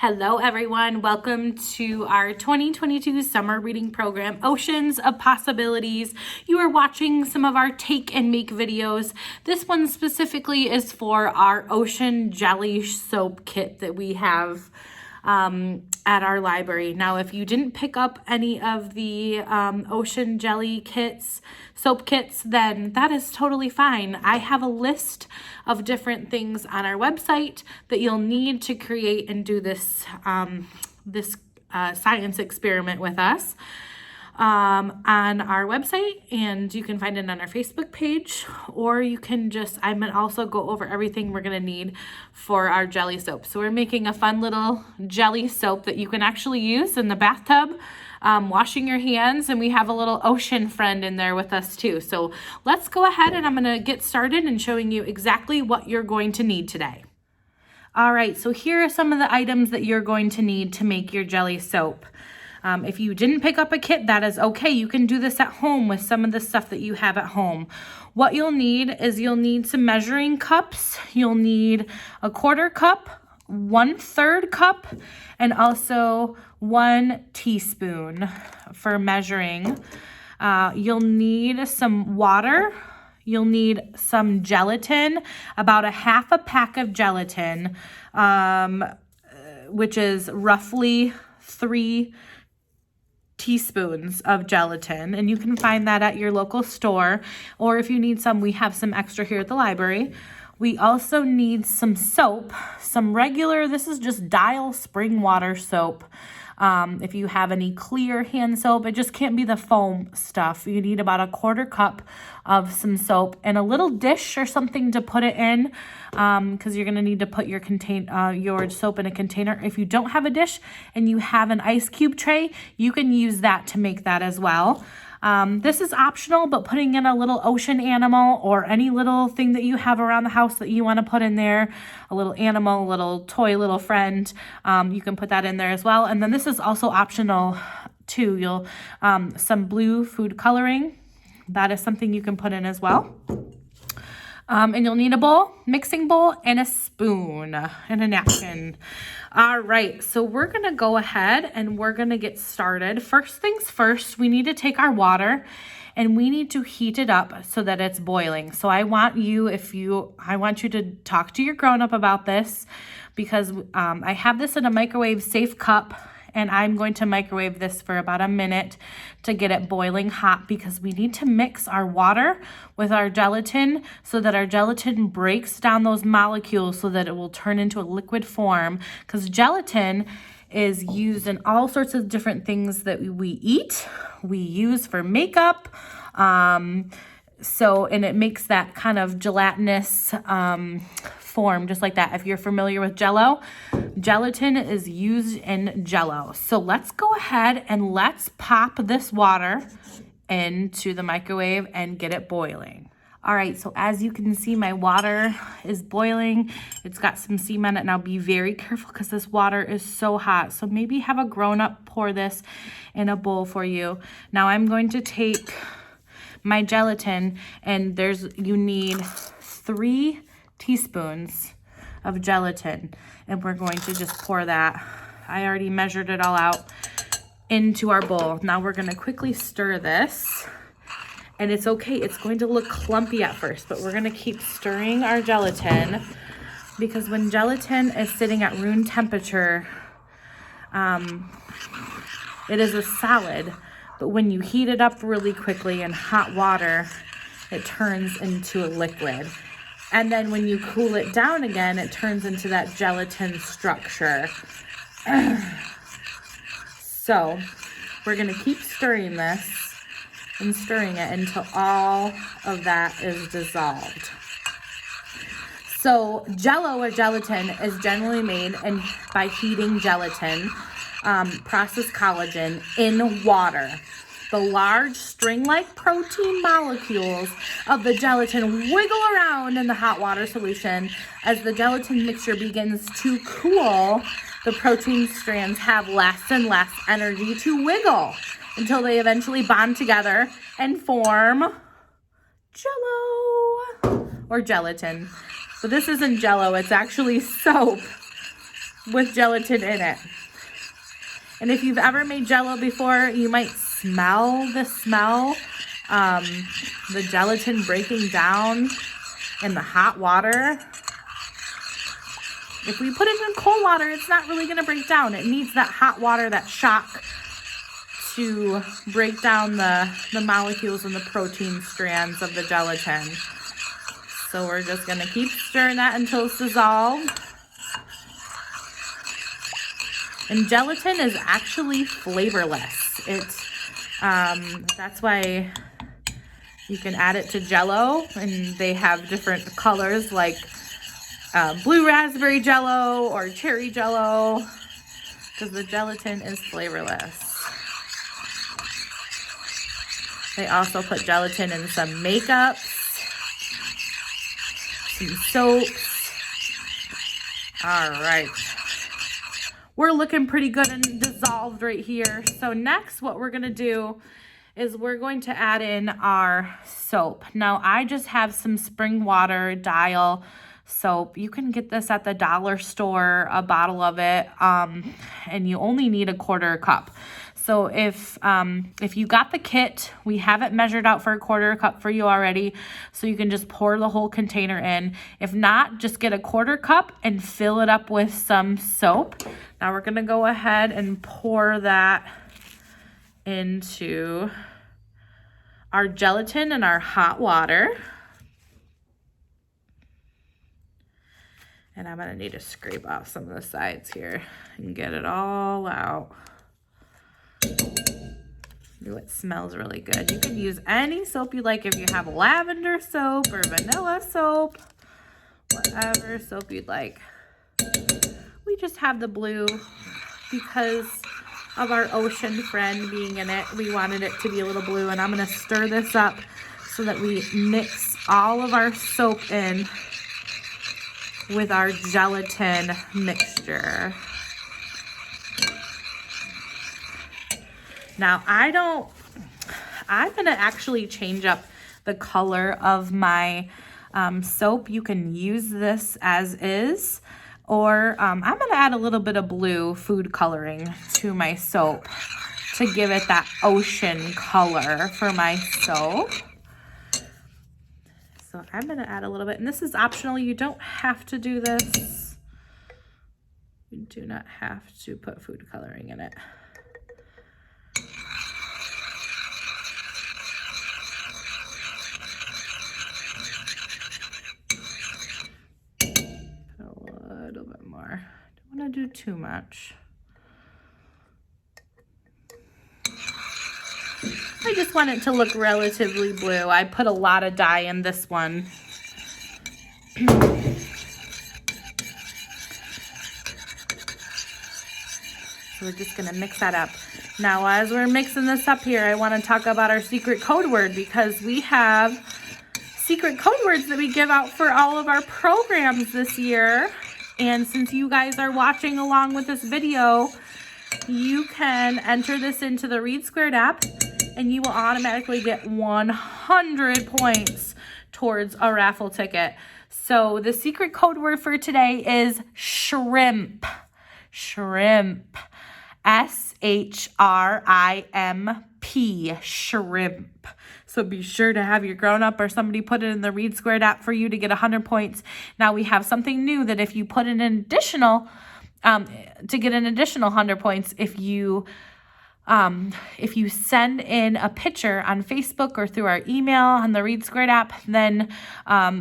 Hello everyone, welcome to our 2022 summer reading program, Oceans of Possibilities. You are watching some of our take and make videos. This one specifically is for our ocean jelly soap kit that we have at our library. Now, if you didn't pick up any of the ocean jelly kits, soap kits, then that is totally fine. I have a list of different things on our website that you'll need to create and do this science experiment with us on our website, and you can find it on our Facebook page, or you can I'm gonna also go over everything we're gonna need for our jelly soap. So we're making a fun little jelly soap that you can actually use in the bathtub, washing your hands, and we have a little ocean friend in there with us too. So let's go ahead and I'm gonna get started and showing you exactly what you're going to need today. All right, so here are some of the items that you're going to need to make your jelly soap. If you didn't pick up a kit, that is okay. You can do this at home with some of the stuff that you have at home. What you'll need is you'll need some measuring cups. You'll need a 1/4 cup, 1/3 cup, and also 1 teaspoon for measuring. You'll need some water. You'll need some gelatin, about a 1/2 pack of gelatin, which is roughly 3 teaspoons of gelatin, and you can find that at your local store, or if you need some, we have some extra here at the library. We also need some soap, some regular, this is just Dial spring water soap. If you have any clear hand soap, it just can't be the foam stuff. You need about a 1/4 cup of some soap and a little dish or something to put it in, because you're going to need to put your soap in a container. If you don't have a dish and you have an ice cube tray, you can use that to make that as well. This is optional, but putting in a little ocean animal or any little thing that you have around the house that you want to put in there, a little animal, a little toy, little friend, you can put that in there as well. And then this is also optional too. Some blue food coloring, that is something you can put in as well. And you'll need a bowl, mixing bowl, and a spoon, and a napkin. All right, so we're gonna go ahead and we're gonna get started. First things first, we need to take our water and we need to heat it up so that it's boiling. So I want you to talk to your grown-up about this, because I have this in a microwave safe cup, and I'm going to microwave this for about a minute to get it boiling hot, because we need to mix our water with our gelatin so that our gelatin breaks down those molecules so that it will turn into a liquid form, because gelatin is used in all sorts of different things that we eat, we use for makeup, and it makes that kind of gelatinous form, just like that. If you're familiar with Jell-O, gelatin is used in Jell-O. So let's go ahead and let's pop this water into the microwave and get it boiling. All right, so as you can see, my water is boiling. It's got some steam on it. Now be very careful because this water is so hot. So maybe have a grown-up pour this in a bowl for you. Now I'm going to take my gelatin, and you need 3 teaspoons of gelatin, and we're going to just pour that. I already measured it all out into our bowl. Now we're going to quickly stir this, and it's okay, it's going to look clumpy at first, but we're going to keep stirring our gelatin, because when gelatin is sitting at room temperature, it is a solid, but when you heat it up really quickly in hot water, it turns into a liquid. And then when you cool it down again, it turns into that gelatin structure. So we're going to keep stirring this and stirring it until all of that is dissolved. So Jell-O or gelatin is generally made by heating gelatin, processed collagen, in water. The large string-like protein molecules of the gelatin wiggle around in the hot water solution. As the gelatin mixture begins to cool, the protein strands have less and less energy to wiggle until they eventually bond together and form Jell-O or gelatin. So this isn't Jell-O, it's actually soap. with gelatin in it. And if you've ever made Jell-O before, you might smell the gelatin breaking down in the hot water. If we put it in cold water, it's not really going to break down. It needs that hot water, that shock, to break down the molecules and the protein strands of the gelatin. So we're just going to keep stirring that until it's dissolved. And gelatin is actually flavorless. It's that's why you can add it to Jell-O, and they have different colors like blue raspberry Jell-O or cherry Jell-O, because the gelatin is flavorless. They also put gelatin in some makeups, some soaps. All right. We're looking pretty good and dissolved right here. So next, what we're gonna do is we're going to add in our soap. Now, I just have some spring water Dial soap. You can get this at the dollar store, a bottle of it, and you only need a 1/4 cup. So if you got the kit, we have it measured out for a 1/4 cup for you already. So you can just pour the whole container in. If not, just get a 1/4 cup and fill it up with some soap. Now we're gonna go ahead and pour that into our gelatin and our hot water. And I'm gonna need to scrape off some of the sides here and get it all out. Ooh, it smells really good. You can use any soap you like. If you have lavender soap or vanilla soap, whatever soap you'd like. We just have the blue because of our ocean friend being in it. We wanted it to be a little blue, and I'm gonna stir this up so that we mix all of our soap in with our gelatin mixture. Now, I'm gonna actually change up the color of my soap. You can use this as is, or I'm gonna add a little bit of blue food coloring to my soap to give it that ocean color for my soap. So I'm gonna add a little bit, and this is optional. You don't have to do this. You do not have to put food coloring in it. Don't want to do too much. I just want it to look relatively blue. I put a lot of dye in this one. So we're just going to mix that up. Now, as we're mixing this up here, I want to talk about our secret code word, because we have secret code words that we give out for all of our programs this year. And since you guys are watching along with this video, you can enter this into the Read Squared app, and you will automatically get 100 points towards a raffle ticket. So the secret code word for today is shrimp. Shrimp. S-H-R-I-M-P. Shrimp. So be sure to have your grown-up or somebody put it in the Read Squared app for you to get 100 points. Now we have something new that if you put in an additional, to get an additional 100 points, if you send in a picture on Facebook or through our email on the Read Squared app, then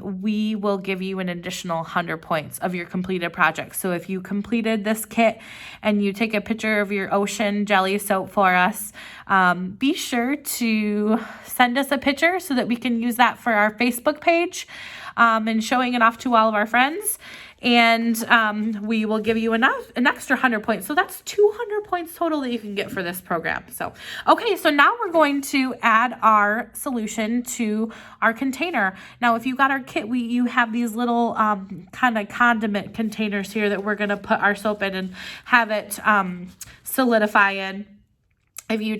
we will give you an additional 100 points of your completed project. So if you completed this kit and you take a picture of your ocean jelly soap for us, be sure to send us a picture so that we can use that for our Facebook page and showing it off to all of our friends. And we will give you an extra 100 points. So that's 200 points total that you can get for this program. So, okay, so now we're going to add our solution to our container. Now, if you got our kit, you have these little kind of condiment containers here that we're going to put our soap in and have it solidify in. If you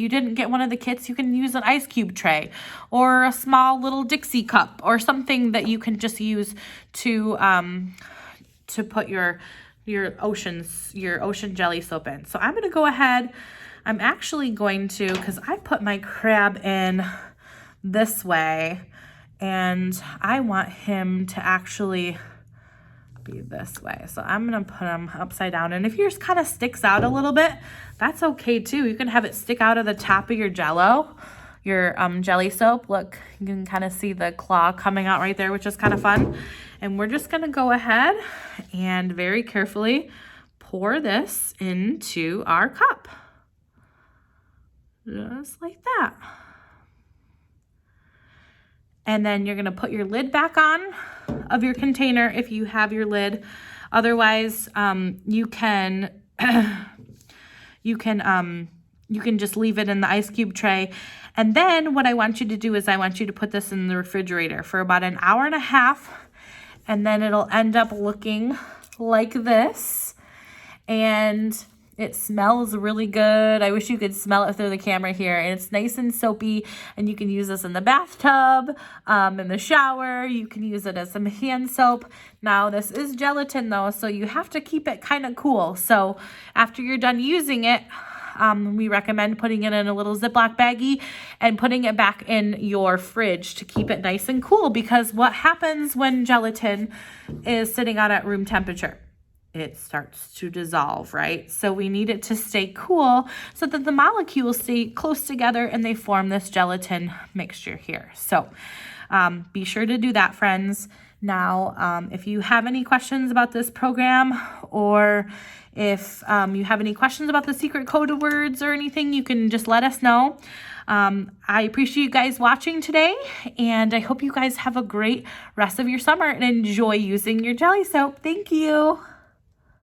didn't get one of the kits, you can use an ice cube tray or a small little Dixie cup or something that you can just use to put your your ocean jelly soap in. So I'm going to go ahead. I'm actually going to, because I put my crab in this way, and I want him to actually be this way. So I'm going to put him upside down. And if yours kind of sticks out a little bit, that's okay too. You can have it stick out of the top of your Jello, your jelly soap. Look, you can kind of see the claw coming out right there, which is kind of fun. And we're just going to go ahead and very carefully pour this into our cup. Just like that. And then you're going to put your lid back on of your container if you have your lid. Otherwise, you can just leave it in the ice cube tray. And then what I want you to do is I want you to put this in the refrigerator for about an hour and a half. And then it'll end up looking like this. And it smells really good. I wish you could smell it through the camera here. And it's nice and soapy. And you can use this in the bathtub, in the shower. You can use it as some hand soap. Now, this is gelatin though, so you have to keep it kind of cool. So after you're done using it, we recommend putting it in a little Ziploc baggie and putting it back in your fridge to keep it nice and cool. Because what happens when gelatin is sitting out at room temperature? It starts to dissolve, right? So we need it to stay cool so that the molecules stay close together and they form this gelatin mixture here. So be sure to do that, friends. Now, if you have any questions about this program, or if you have any questions about the secret code words or anything, you can just let us know. I appreciate you guys watching today, and I hope you guys have a great rest of your summer and enjoy using your jelly soap. Thank you.